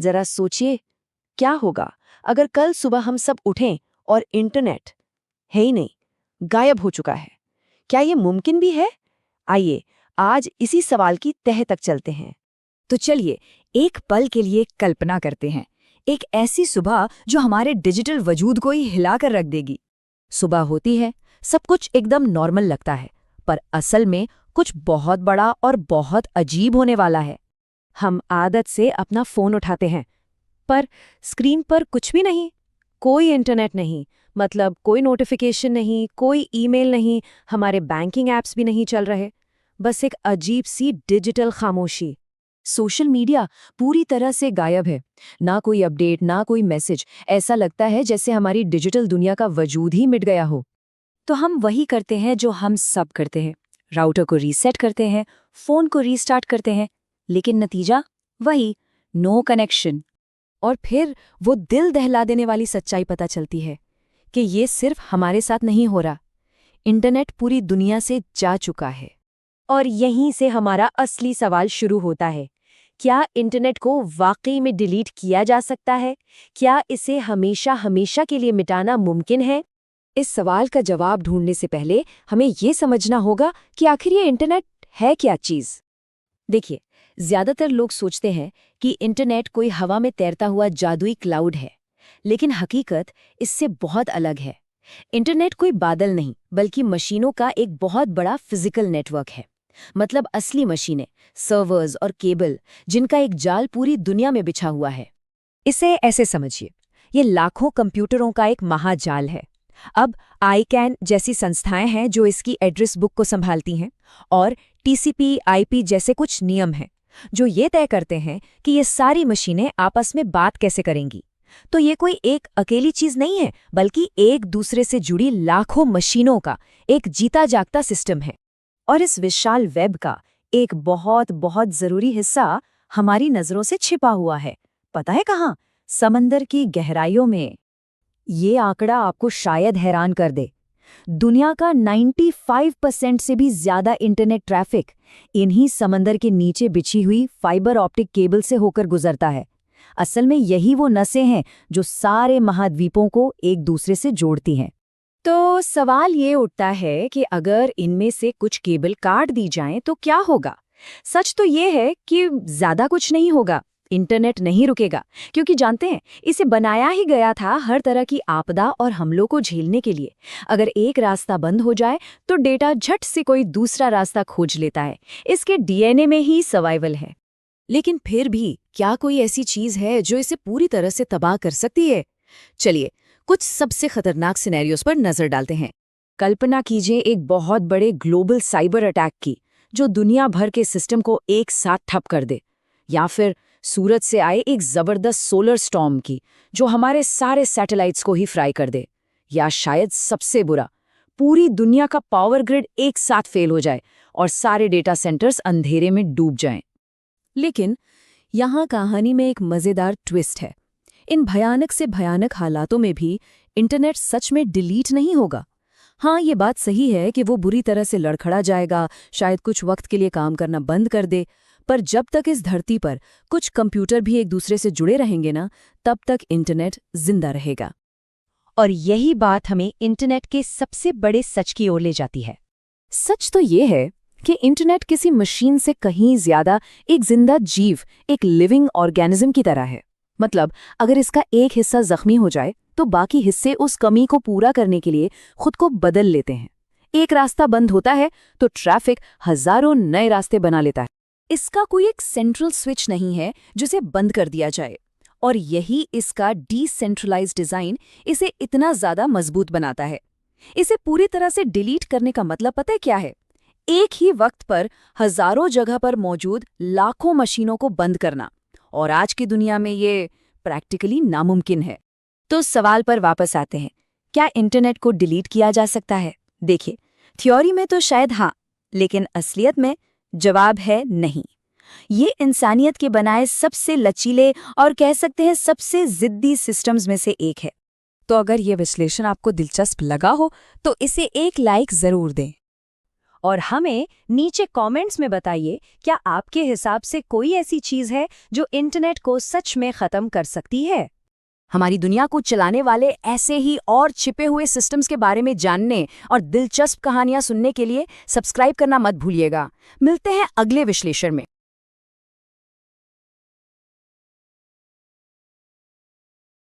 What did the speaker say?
जरा सोचिए, क्या होगा अगर कल सुबह हम सब उठें और इंटरनेट है ही नहीं, गायब हो चुका है। क्या ये मुमकिन भी है? आइए आज इसी सवाल की तह तक चलते हैं। तो चलिए एक पल के लिए कल्पना करते हैं, एक ऐसी सुबह जो हमारे डिजिटल वजूद को ही हिलाकर रख देगी। सुबह होती है, सब कुछ एकदम नॉर्मल लगता है, पर असल में कुछ बहुत बड़ा और बहुत अजीब होने वाला है। हम आदत से अपना फोन उठाते हैं, पर स्क्रीन पर कुछ भी नहीं, कोई इंटरनेट नहीं, मतलब कोई नोटिफिकेशन नहीं, कोई ईमेल नहीं, हमारे बैंकिंग ऐप्स भी नहीं चल रहे, बस एक अजीब सी डिजिटल खामोशी। सोशल मीडिया पूरी तरह से गायब है, ना कोई अपडेट, ना कोई मैसेज। ऐसा लगता है जैसे हमारी डिजिटल दुनिया का वजूद ही मिट गया हो। तो हम वही करते हैं जो हम सब करते हैं, राउटर को रीसेट करते हैं, फोन को रीस्टार्ट करते हैं, लेकिन नतीजा वही, नो कनेक्शन। और फिर वो दिल दहला देने वाली सच्चाई पता चलती है कि ये सिर्फ हमारे साथ नहीं हो रहा, इंटरनेट पूरी दुनिया से जा चुका है। और यहीं से हमारा असली सवाल शुरू होता है, क्या इंटरनेट को वाकई में डिलीट किया जा सकता है? क्या इसे हमेशा हमेशा के लिए मिटाना मुमकिन है? इस सवाल का जवाब ढूंढने से पहले हमें ये समझना होगा कि आखिर ये इंटरनेट है क्या चीज़। देखिए, ज्यादातर लोग सोचते हैं कि इंटरनेट कोई हवा में तैरता हुआ जादुई क्लाउड है, लेकिन हकीकत इससे बहुत अलग है। इंटरनेट कोई बादल नहीं, बल्कि मशीनों का एक बहुत बड़ा फिजिकल नेटवर्क है। मतलब असली मशीनें, सर्वर्स और केबल, जिनका एक जाल पूरी दुनिया में बिछा हुआ है। इसे ऐसे समझिए, ये लाखों कंप्यूटरों का एक महाजाल है। अब आईकैन जैसी संस्थाएं हैं जो इसकी एड्रेस बुक को संभालती हैं, और टीसीपी, आईपी जैसे कुछ नियम हैं जो ये तय करते हैं कि ये सारी मशीनें आपस में बात कैसे करेंगी। तो ये कोई एक अकेली चीज नहीं है, बल्कि एक दूसरे से जुड़ी लाखों मशीनों का एक जीता जागता सिस्टम है। और इस विशाल वेब का एक बहुत बहुत जरूरी हिस्सा हमारी नजरों से छिपा हुआ है। पता है कहाँ? समंदर की गहराइयों में। ये आंकड़ा आपको शायद हैरान कर दे। दुनिया का 95% से भी ज्यादा इंटरनेट ट्रैफिक इन्हीं समंदर के नीचे बिछी हुई फाइबर ऑप्टिक केबल से होकर गुजरता है। असल में यही वो नसें हैं जो सारे महाद्वीपों को एक दूसरे से जोड़ती हैं। तो सवाल ये उठता है कि अगर इनमें से कुछ केबल काट दी जाएं तो क्या होगा? सच तो ये है कि ज्यादा कुछ नहीं होगा, इंटरनेट नहीं रुकेगा, क्योंकि जानते हैं इसे बनाया ही गया था हर तरह की आपदा और हमलों को झेलने के लिए। अगर एक रास्ता बंद हो जाए तो डेटा झट से कोई दूसरा रास्ता खोज लेता है। इसके डीएनए में ही सर्वाइवल है। लेकिन फिर भी क्या कोई ऐसी चीज है जो इसे पूरी तरह से तबाह कर सकती है? चलिए कुछ सबसे खतरनाक सिनेरियोस पर नजर डालते हैं। कल्पना कीजिए एक बहुत बड़े ग्लोबल साइबर अटैक की, जो दुनिया भर के सिस्टम को एक साथ ठप कर दे, या फिर सूरज से आए एक जबरदस्त सोलर स्टॉर्म की, जो हमारे सारे सैटेलाइट्स को ही फ्राई कर दे, या शायद सबसे बुरा, पूरी दुनिया का पावर ग्रिड एक साथ फेल हो जाए और सारे डेटा सेंटर्स अंधेरे में डूब जाएं। लेकिन यहाँ कहानी में एक मजेदार ट्विस्ट है। इन भयानक से भयानक हालातों में भी इंटरनेट सच में डिलीट नहीं होगा। हाँ, ये बात सही है कि वो बुरी तरह से लड़खड़ा जाएगा, शायद कुछ वक्त के लिए काम करना बंद कर दे, पर जब तक इस धरती पर कुछ कंप्यूटर भी एक दूसरे से जुड़े रहेंगे ना, तब तक इंटरनेट जिंदा रहेगा। और यही बात हमें इंटरनेट के सबसे बड़े सच की ओर ले जाती है। सच तो ये है कि इंटरनेट किसी मशीन से कहीं ज्यादा एक जिंदा जीव, एक लिविंग ऑर्गेनिज्म की तरह है। मतलब अगर इसका एक हिस्सा जख्मी हो जाए तो बाकी हिस्से उस कमी को पूरा करने के लिए खुद को बदल लेते हैं। एक रास्ता बंद होता है तो ट्रैफिक हजारों नए रास्ते बना लेता है। इसका कोई एक सेंट्रल स्विच नहीं है जिसे बंद कर दिया जाए, और यही इसका डिसेंट्रलाइज्ड डिजाइन इसे इतना ज्यादा मजबूत बनाता है। इसे पूरी तरह से डिलीट करने का मतलब पता है क्या है? एक ही वक्त पर हजारों जगह पर मौजूद लाखों मशीनों को बंद करना, और आज की दुनिया में ये प्रैक्टिकली नामुमकिन है। तो सवाल पर वापस आते हैं, क्या इंटरनेट को डिलीट किया जा सकता है? देखिए, थ्योरी में तो शायद हाँ, लेकिन असलियत में जवाब है नहीं। ये इंसानियत के बनाए सबसे लचीले और कह सकते हैं सबसे जिद्दी सिस्टम्स में से एक है। तो अगर ये विश्लेषण आपको दिलचस्प लगा हो तो इसे एक लाइक जरूर दें। और हमें नीचे कमेंट्स में बताइए, क्या आपके हिसाब से कोई ऐसी चीज़ है जो इंटरनेट को सच में ख़त्म कर सकती है? हमारी दुनिया को चलाने वाले ऐसे ही और छिपे हुए सिस्टम्स के बारे में जानने और दिलचस्प कहानियां सुनने के लिए सब्सक्राइब करना मत भूलिएगा। मिलते हैं अगले विश्लेषण में।